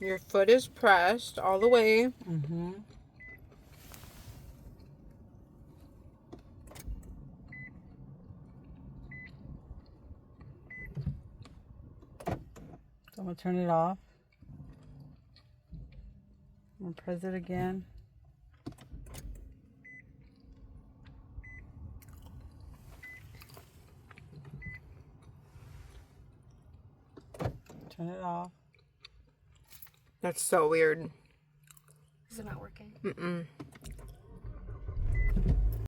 Your foot is pressed all the way. Mm-hmm. So I'm going to turn it off. I'm going to press it again. Turn it off. That's so weird. Is it not working? Mm-mm.